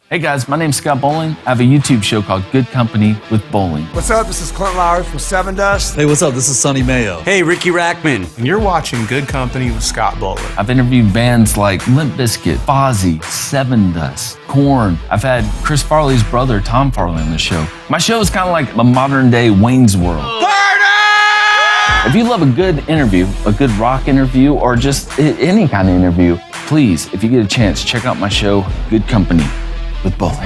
Hey guys, my name's Scott Bowling. I have a YouTube show called Good Company with Bowling. What's up? This is Clint Lowry from Seven Dust. Hey, what's up? This is Sonny Mayo. Hey, Ricky Rackman. And you're watching Good Company with Scott Bowling. I've interviewed bands like Limp Bizkit, Fozzy, Seven Dust, Korn. I've had Chris Farley's brother, Tom Farley, on the show. My show is kind of like a modern day Wayne's World. If you love a good interview, a good rock interview, or just any kind of interview, please, if you get a chance, check out my show, Good Company with Bowling.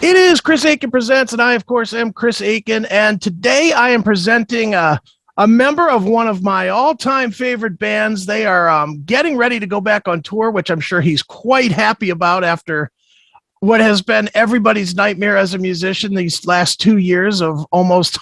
It is Chris Akin Presents, and I, of course, am Chris Akin. And today I am presenting a member of one of my all-time favorite bands. They are getting ready to go back on tour, which I'm sure he's quite happy about after what has been everybody's nightmare as a musician these last 2 years of almost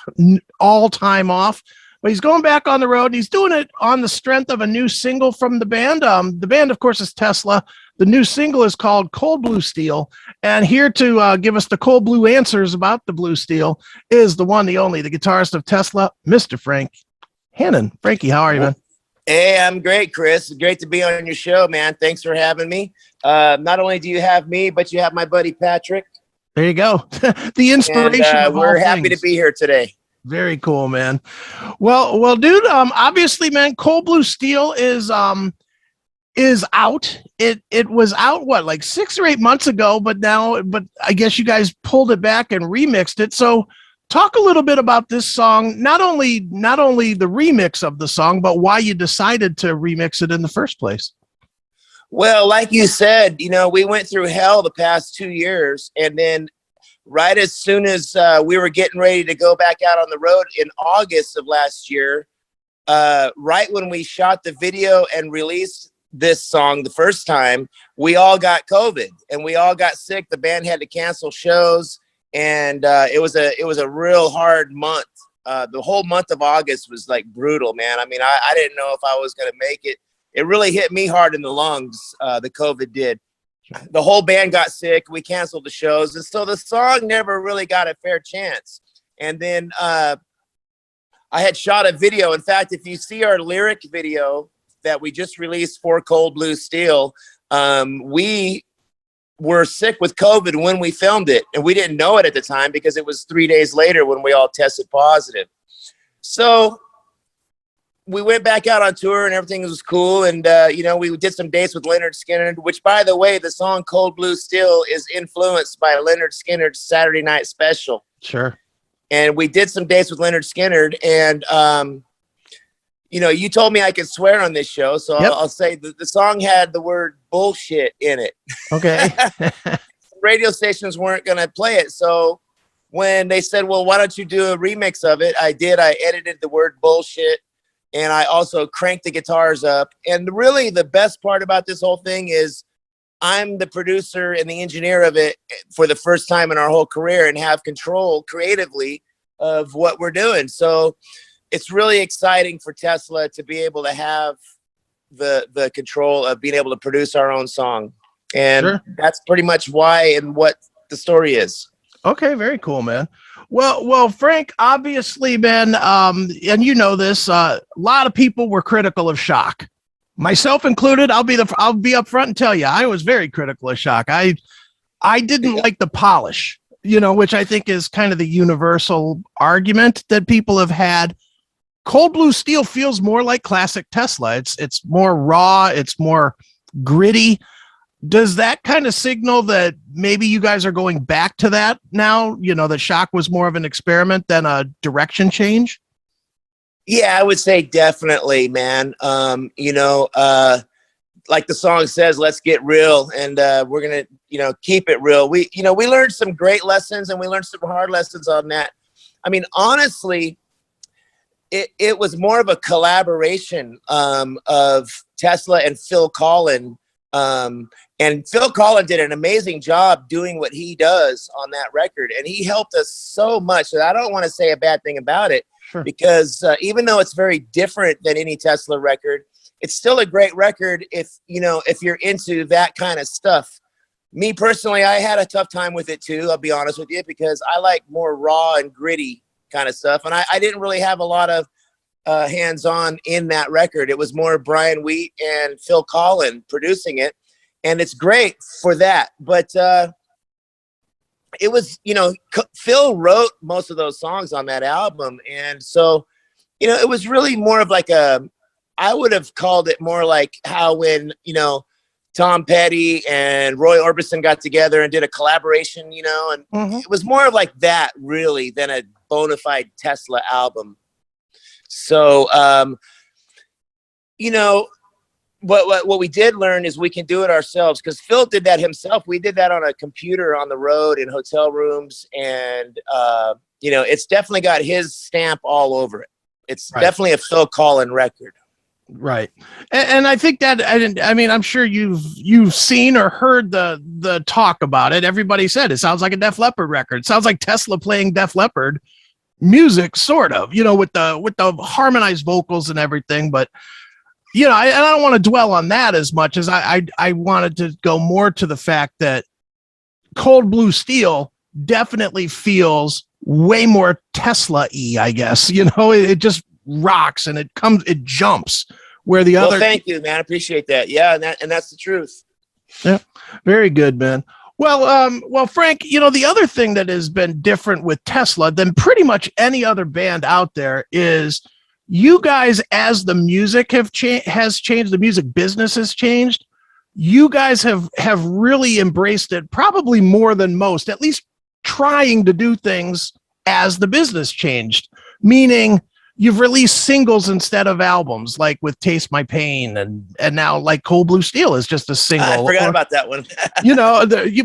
all time off. But he's going back on the road, and he's doing it on the strength of a new single from the band. The band, of course, is Tesla. The new single is called Cold Blue Steel. And here to give us the cold blue answers about the Blue Steel is the one, the only, the guitarist of Tesla, Mr. Frank Hannon. Frankie, how are you, man? Hey, I'm great, Chris. Great to be on your show, man. Thanks for having me. Not only do you have me, but you have my buddy Patrick. There you go. The inspiration of all we're happy things. To be here today. Very cool, man. Well, dude. Obviously, man, Cold Blue Steel is out. It was out like 6 or 8 months ago, but I guess you guys pulled it back and remixed it. So, talk a little bit about this song. Not only the remix of the song, but why you decided to remix it in the first place. Well, like you said, we went through hell the past 2 years, and then right as soon as we were getting ready to go back out on the road in August of last year, right when we shot the video and released this song the first time, we all got COVID and we all got sick. The band had to cancel shows, and it was a real hard month. The whole month of August was like brutal, man. I mean, I didn't know if I was going to make it. It really hit me hard in the lungs. The COVID did. The whole band got sick. We canceled the shows. And so the song never really got a fair chance. And then I had shot a video. In fact, if you see our lyric video that we just released for Cold Blue Steel, we were sick with COVID when we filmed it. And we didn't know it at the time because it was 3 days later when we all tested positive. So we went back out on tour and everything was cool. And, we did some dates with Leonard Skinner, which, by the way, the song Cold Blue Steel is influenced by Leonard Skinner's Saturday Night Special. Sure. And we did some dates with Leonard Skinner. And, you told me I could swear on this show. So yep. I'll say the song had the word bullshit in it. Okay. Radio stations weren't going to play it. So when they said, well, why don't you do a remix of it? I did. I edited the word bullshit. And I also cranked the guitars up. And really the best part about this whole thing is I'm the producer and the engineer of it for the first time in our whole career and have control creatively of what we're doing. So it's really exciting for Tesla to be able to have the control of being able to produce our own song. And sure. That's pretty much why and what the story is. Okay, very cool, man. Well, Frank, obviously, man, and you know this, a lot of people were critical of Shock, myself included. I'll be up front and tell you, I was very critical of Shock. I didn't like the polish, which I think is kind of the universal argument that people have had. Cold Blue Steel feels more like classic Tesla. It's more raw. It's more gritty. Does that kind of signal that maybe you guys are going back to that now? That Shock was more of an experiment than a direction change? Yeah, I would say definitely, man. like the song says, let's get real, and we're gonna, keep it real. We learned some great lessons, and we learned some hard lessons on that. I mean, honestly, it was more of a collaboration of Tesla and Phil Collin. And Phil Collin did an amazing job doing what he does on that record. And he helped us so much that I don't want to say a bad thing about it. Sure. Because even though it's very different than any Tesla record, it's still a great record if you're into that kind of stuff. Me personally, I had a tough time with it too, I'll be honest with you, because I like more raw and gritty kind of stuff. And I didn't really have a lot of hands-on in that record. It was more Brian Wheat and Phil Collin producing it. And it's great for that. But it was, Phil wrote most of those songs on that album. And so, it was really more of like I would have called it more like how when, Tom Petty and Roy Orbison got together and did a collaboration, and it was more of like that really than a bona fide Tesla album. So, what we did learn is we can do it ourselves, because Phil did that himself. We did that on a computer on the road in hotel rooms, and it's definitely got his stamp all over it. It's definitely a Phil Collin record. Right. And I think that, I mean, I'm sure you've seen or heard the talk about it. Everybody said it sounds like a Def Leppard record. It sounds like Tesla playing Def Leppard music, sort of, with the harmonized vocals and everything. But, I don't want to dwell on that as much as I wanted to go more to the fact that Cold Blue Steel definitely feels way more Tesla-y, I guess. It just rocks and it jumps where the other. Thank you, man. I appreciate that. Yeah, and that's the truth. Yeah, very good, man. Well, Frank, the other thing that has been different with Tesla than pretty much any other band out there is you guys, as the music has changed, the music business has changed. You guys have really embraced it, probably more than most, at least trying to do things as the business changed, meaning you've released singles instead of albums, like with Taste My Pain, and now like Cold Blue Steel is just a single. I forgot about that one.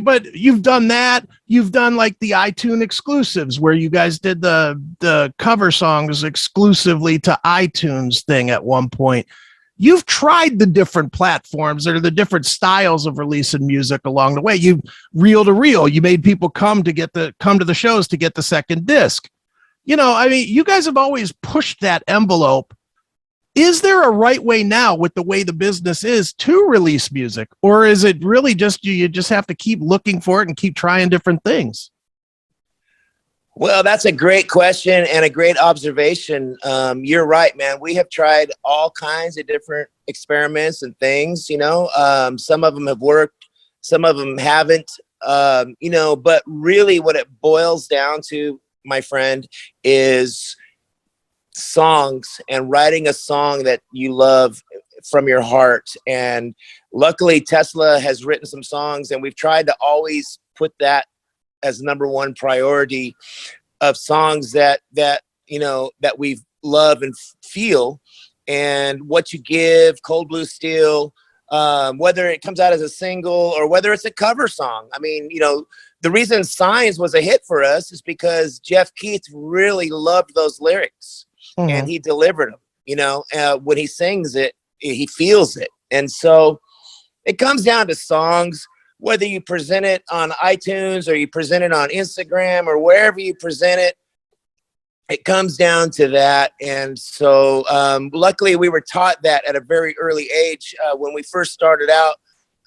But you've done that. You've done like the iTunes exclusives where you guys did the cover songs exclusively to iTunes thing at one point. You've tried the different platforms or the different styles of releasing music along the way. You reel to reel. You made people come to the shows to get the second disc. I mean, you guys have always pushed that envelope. Is there a right way now with the way the business is to release music? Or is it really just you just have to keep looking for it and keep trying different things? Well, that's a great question and a great observation. You're right, man. We have tried all kinds of different experiments and things, some of them have worked, some of them haven't, but really what it boils down to, my friend, is songs and writing a song that you love from your heart. And luckily Tesla has written some songs, and we've tried to always put that as number one priority of songs that we love and feel. And What You Give, Cold Blue Steel, whether it comes out as a single or whether it's a cover song. I mean, the reason Signs was a hit for us is because Jeff Keith really loved those lyrics, and he delivered them. When he sings it, he feels it. And so it comes down to songs, whether you present it on iTunes or you present it on Instagram or wherever you present it, it comes down to that. And so luckily we were taught that at a very early age. When we first started out,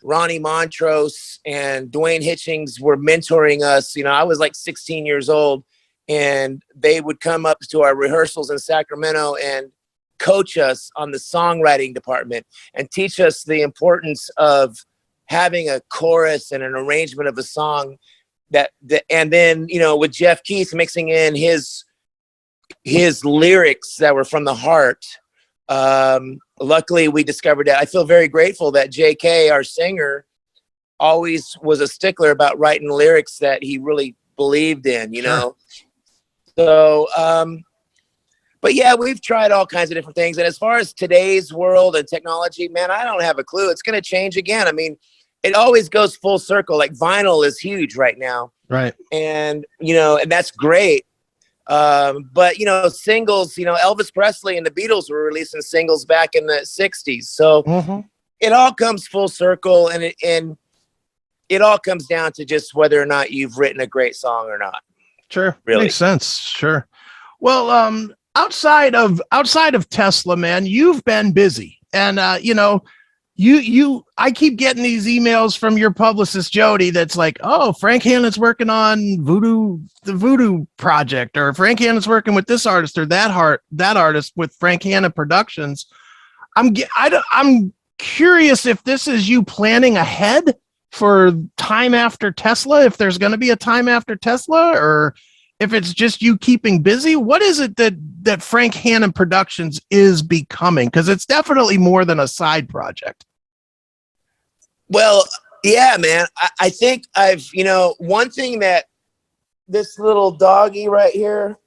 Ronnie Montrose and Dwayne Hitchings were mentoring us. I was like 16 years old, and they would come up to our rehearsals in Sacramento and coach us on the songwriting department and teach us the importance of having a chorus and an arrangement of a song and then, with Jeff Keith mixing in his lyrics that were from the heart. Luckily we discovered that. I feel very grateful that JK, our singer, always was a stickler about writing lyrics that he really believed in, Sure. So, But yeah, we've tried all kinds of different things. And as far as today's world and technology, man, I don't have a clue. It's going to change again. I mean, it always goes full circle. Like vinyl is huge right now. Right. And, you know, and that's great. But, you know, singles, you know, Elvis Presley and the Beatles were releasing singles back in the 60s. So it all comes full circle, and it all comes down to just whether or not you've written a great song or not. Sure. Really. Makes sense. Sure. Well, outside of Tesla, man, you've been busy, and you know, I keep getting these emails from your publicist Jody that's like, oh, Frank Hannon's working on the Voodoo project, or Frank Hannon's working with this artist or that artist with Frank Hannon Productions. I'm curious if this is you planning ahead for time after Tesla, if there's going to be a time after Tesla, or if it's just you keeping busy. What is it that Frank Hannon Productions is becoming? Because it's definitely more than a side project. Well, yeah, man. I think you know, one thing that this little doggy right here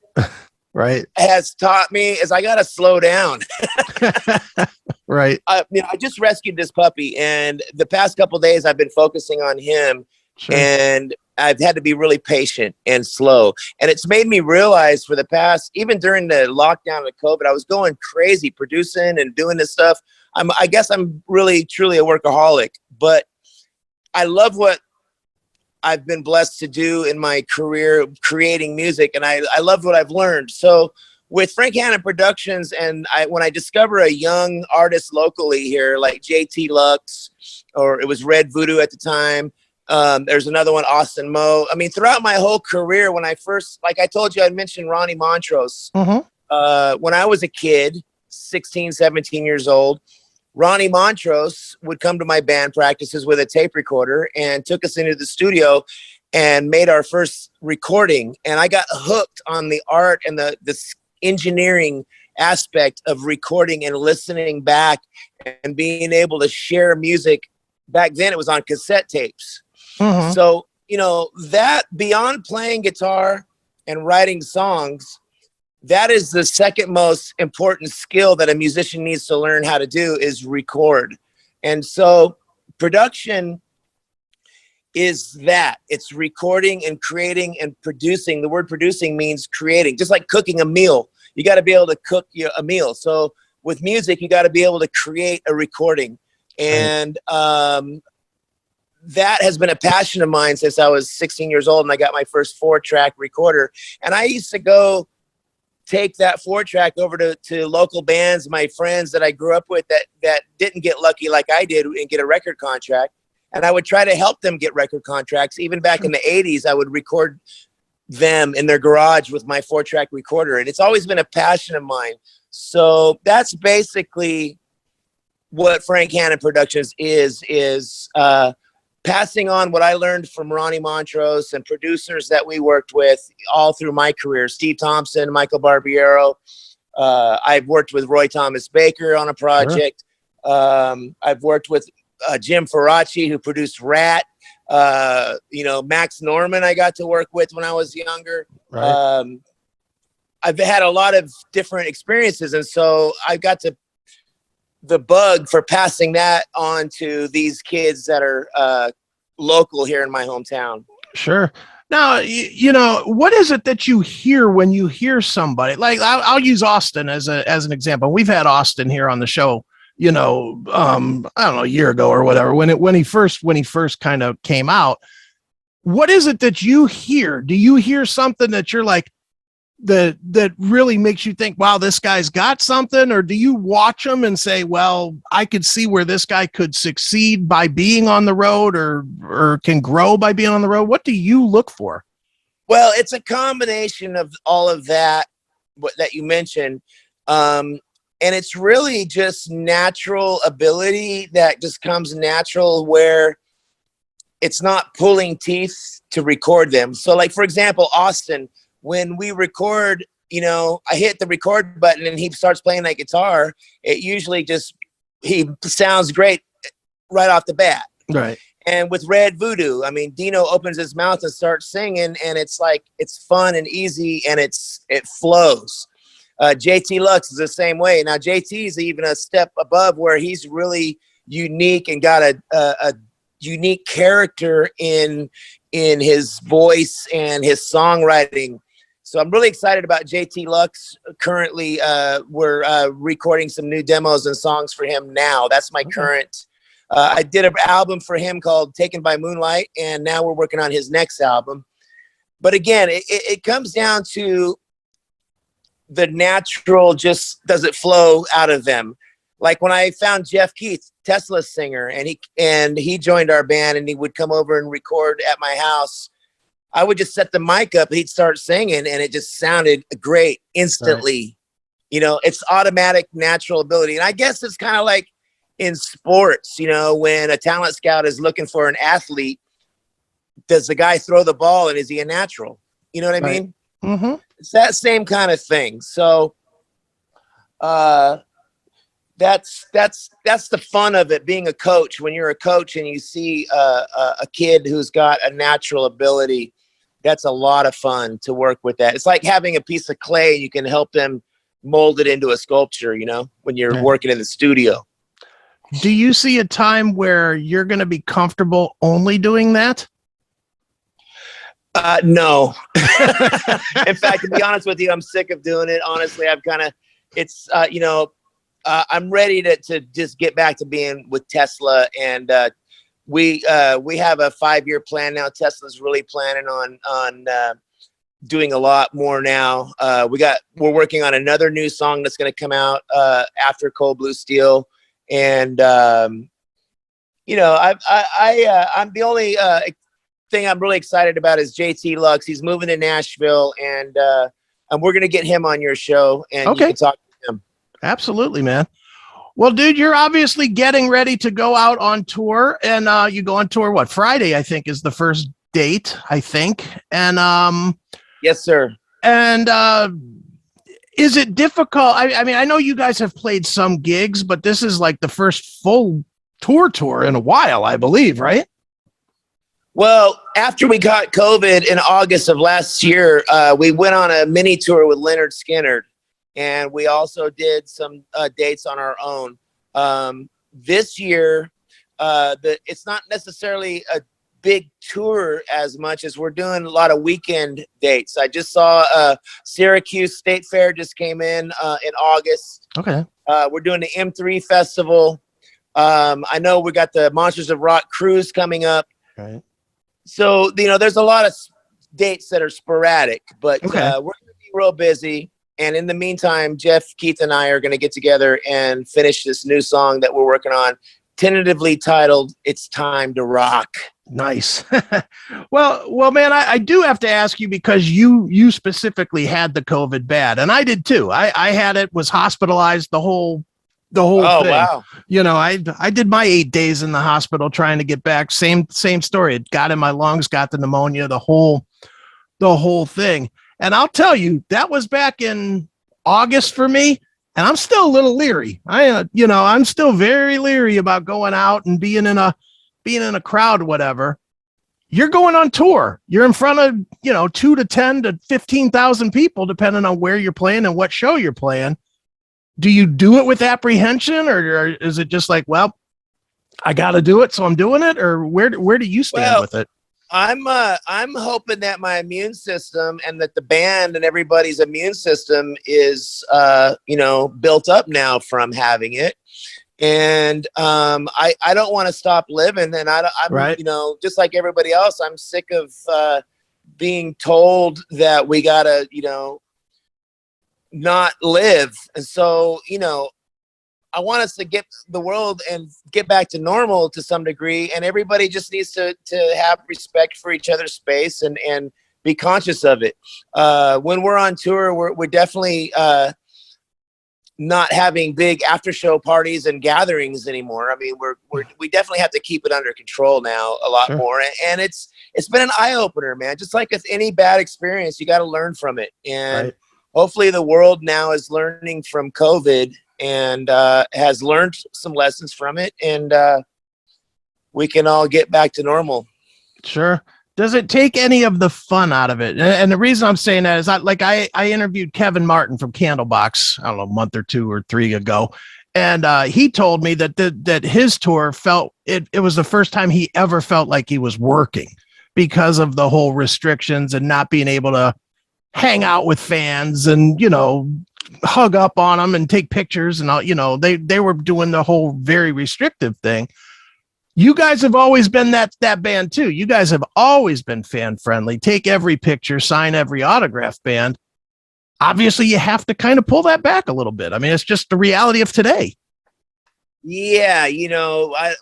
right has taught me is I got to slow down. Right. You know, I just rescued this puppy, and the past couple of days I've been focusing on him. Sure. And I've had to be really patient and slow. And it's made me realize for the past, even during the lockdown of COVID, I was going crazy producing and doing this stuff. I guess I'm really, truly a workaholic, but I love what I've been blessed to do in my career, creating music. And I love what I've learned. So with Frank Hannon Productions, and when I discover a young artist locally here, like JT Lux, or it was Red Voodoo at the time, there's another one, Austin Moe. I mean, throughout my whole career, when I first, like I told you, I mentioned Ronnie Montrose. When I was a kid, 16, 17 years old, Ronnie Montrose would come to my band practices with a tape recorder and took us into the studio and made our first recording. And I got hooked on the art and the engineering aspect of recording and listening back and being able to share music. Back then it was on cassette tapes. So, you know, that beyond playing guitar and writing songs, that is the second most important skill that a musician needs to learn how to do, is record. And so production is that. It's recording and creating and producing. The word producing means creating, just like cooking a meal. You got to be able to cook a meal. So with music, you got to be able to create a recording. And that has been a passion of mine since I was 16 years old, and I got my first 4-track recorder. And I used to go take that 4-track over to local bands, my friends that I grew up with that didn't get lucky like I did and get a record contract. And I would try to help them get record contracts. Even back in the 80s, I would record them in their garage with my 4-track recorder. And it's always been a passion of mine. So that's basically what Frank Hannon Productions is passing on what I learned from Ronnie Montrose and producers that we worked with all through my career. Steve Thompson, Michael Barbiero. I've worked with Roy Thomas Baker on a project. I've worked with Jim Faraci, who produced Rat. You know, Max Norman I got to work with when I was younger. I've had a lot of different experiences, and so I got the bug for passing that on to these kids that are local here in my hometown. Sure. Now, you know, what is it that you hear when you hear somebody? Like, I'll use Austin as an example. We've had Austin here on the show, you know, I don't know, a year ago or whatever, when he first kind of came out. What is it that you hear? Do you hear something that you're like, that really makes you think, wow, this guy's got something? Or do you watch him and say, well, I could see where this guy could succeed by being on the road, or can grow by being on the road? What do you look for? Well, it's a combination of all of that you mentioned. And it's really just natural ability that just comes natural, where it's not pulling teeth to record them. So like, for example, Austin, when we record, you know, I hit the record button and he starts playing that guitar. It usually he sounds great right off the bat. Right. And with Red Voodoo, I mean, Dino opens his mouth and starts singing, and it's like, it's fun and easy, and it flows. JT Lux is the same way. Now JT is even a step above, where he's really unique and got a unique character in his voice and his songwriting. So I'm really excited about JT Lux. Currently, we're recording some new demos and songs for him now. That's my current. I did an album for him called Taken by Moonlight, and now we're working on his next album. But again, it comes down to the natural, just does it flow out of them. Like when I found Jeff Keith, Tesla's singer, and he joined our band, and he would come over and record at my house. I would just set the mic up, he'd start singing, and it just sounded great instantly. Right. You know, it's automatic, natural ability. And I guess it's kind of like in sports, you know, when a talent scout is looking for an athlete, does the guy throw the ball, and is he a natural? You know what I mean? Mm-hmm. It's that same kind of thing. So that's the fun of it, being a coach. When you're a coach and you see a kid who's got a natural ability, that's a lot of fun to work with that. It's like having a piece of clay, and you can help them mold it into a sculpture, you know, when you're working in the studio. Do you see a time where you're going to be comfortable only doing that? No. In fact, to be honest with you, I'm sick of doing it. Honestly, I've kind of, it's, you know, I'm ready to just get back to being with Tesla, and we have a 5-year plan now. Tesla's really planning on doing a lot more now. We're working on another new song that's going to come out after Cold Blue Steel, and you know, I'm the only thing I'm really excited about is JT Lux. He's moving to Nashville, and we're going to get him on your show, and you can talk to him. Absolutely, man. Well, dude, you're obviously getting ready to go out on tour, and you go on tour, what, Friday, I think, is the first date, I think. And yes, sir. And is it difficult? I mean, I know you guys have played some gigs, but this is like the first full tour in a while, I believe, right? Well, after we got COVID in August of last year, we went on a mini tour with Leonard Skinner. And we also did some dates on our own. This year, it's not necessarily a big tour as much as we're doing a lot of weekend dates. I just saw Syracuse State Fair just came in August. Okay. We're doing the M3 Festival. I know we got the Monsters of Rock cruise coming up. Right. So, you know, there's a lot of dates that are sporadic, but we're going to be real busy. And in the meantime, Jeff, Keith, and I are going to get together and finish this new song that we're working on, tentatively titled "It's Time to Rock." Nice. Well, man, I do have to ask you, because you specifically had the COVID bad, and I did too. I had it, was hospitalized, the whole thing. Wow. You know, I did my 8 days in the hospital trying to get back. Same story. It got in my lungs, got the pneumonia, the whole thing. And I'll tell you, that was back in August for me, and I'm still a little leery. I'm still very leery about going out and being in a crowd, whatever. You're going on tour. You're in front of, 2 to 10 to 15,000 people, depending on where you're playing and what show you're playing. Do you do it with apprehension, or is it just like, well, I got to do it, so I'm doing it? Or where do you stand with it? I'm hoping that my immune system, and that the band and everybody's immune system is, built up now from having it. And I don't want to stop living. And I'm right. Just like everybody else, I'm sick of being told that we gotta, not live. And so, I want us to get the world and get back to normal to some degree. And everybody just needs to have respect for each other's space and be conscious of it. When we're on tour, we're definitely not having big after show parties and gatherings anymore. I mean, we definitely have to keep it under control now a lot more. And it's been an eye opener, man. Just like with any bad experience, you got to learn from it. And hopefully the world now is learning from COVID and has learned some lessons from it, and we can all get back to normal. Sure. Does it take any of the fun out of it? And the reason I'm saying that is I interviewed Kevin Martin from Candlebox, I don't know, a month or 2 or 3 ago. And he told me that his tour felt it was the first time he ever felt like he was working because of the whole restrictions and not being able to hang out with fans and, hug up on them and take pictures and all, they were doing the whole very restrictive thing. You guys have always been that band too. You guys have always been fan friendly. Take every picture, sign every autograph band. Obviously, you have to kind of pull that back a little bit. I mean, it's just the reality of today. Yeah,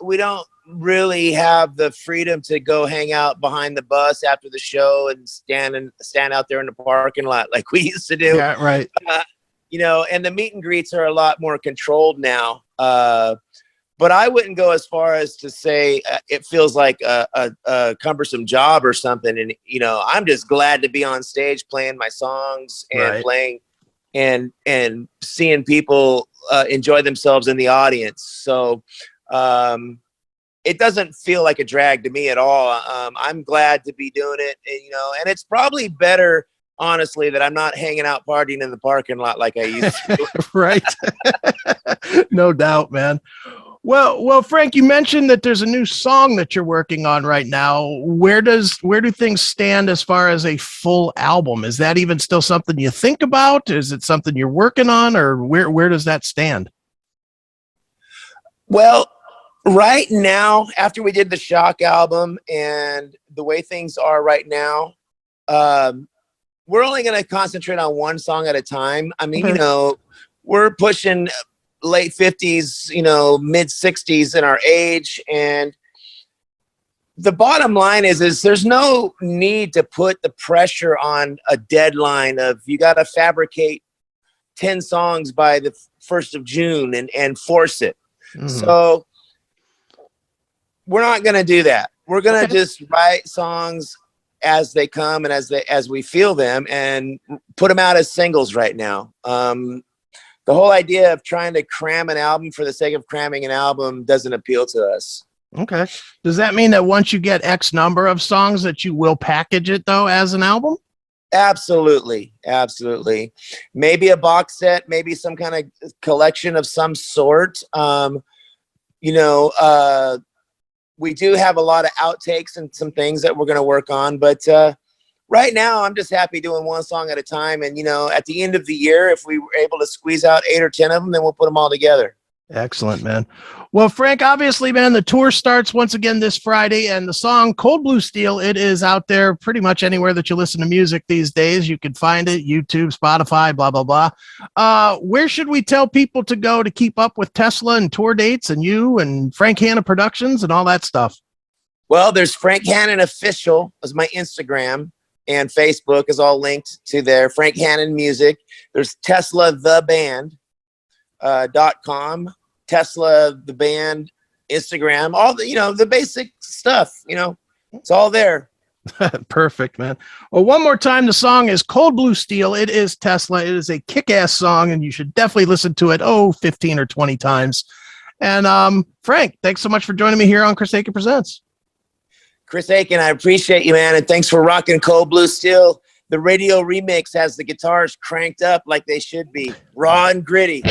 we don't really have the freedom to go hang out behind the bus after the show and stand out there in the parking lot like we used to do. Yeah, right. And the meet and greets are a lot more controlled now. But I wouldn't go as far as to say it feels like a cumbersome job or something. And, I'm just glad to be on stage playing my songs and playing and seeing people enjoy themselves in the audience. So it doesn't feel like a drag to me at all. I'm glad to be doing it, and it's probably better, honestly, that I'm not hanging out partying in the parking lot like I used to. Right. No doubt, man. Well, Frank, you mentioned that there's a new song that you're working on right now. Where do things stand as far as a full album? Is that even still something you think about? Is it something you're working on, or where does that stand? Well, right now, after we did the Shock album and the way things are right now, we're only going to concentrate on one song at a time. I mean, we're pushing late 50s, mid 60s in our age. And the bottom line is there's no need to put the pressure on a deadline of you got to fabricate 10 songs by the 1st of June and force it. Mm-hmm. So we're not going to do that. We're going to just write songs as they come and as we feel them and put them out as singles right now. The whole idea of trying to cram an album for the sake of cramming an album doesn't appeal to us. Okay. Does that mean that once you get X number of songs that you will package it though as an album? Absolutely. Absolutely. Maybe a box set, maybe some kind of collection of some sort. We do have a lot of outtakes and some things that we're going to work on, but right now I'm just happy doing one song at a time. And, at the end of the year, if we were able to squeeze out 8 or 10 of them, then we'll put them all together. Excellent, man. Well, Frank, obviously, man, the tour starts once again this Friday, and the song Cold Blue Steel, it is out there pretty much anywhere that you listen to music these days. You can find it, YouTube, Spotify, blah, blah, blah. Where should we tell people to go to keep up with Tesla and tour dates and you and Frank Hannon Productions and all that stuff? Well, there's Frank Hannon Official is my Instagram, and Facebook is all linked to there. Frank Hannon Music. There's Tesla the Band .com. Tesla, the band, Instagram, all the basic stuff, it's all there. Perfect, man. Well, one more time, the song is Cold Blue Steel. It is Tesla. It is a kick-ass song, and you should definitely listen to it, 15 or 20 times. And Frank, thanks so much for joining me here on Chris Akin Presents. Chris Akin, I appreciate you, man, and thanks for rocking Cold Blue Steel. The radio remix has the guitars cranked up like they should be, raw and gritty.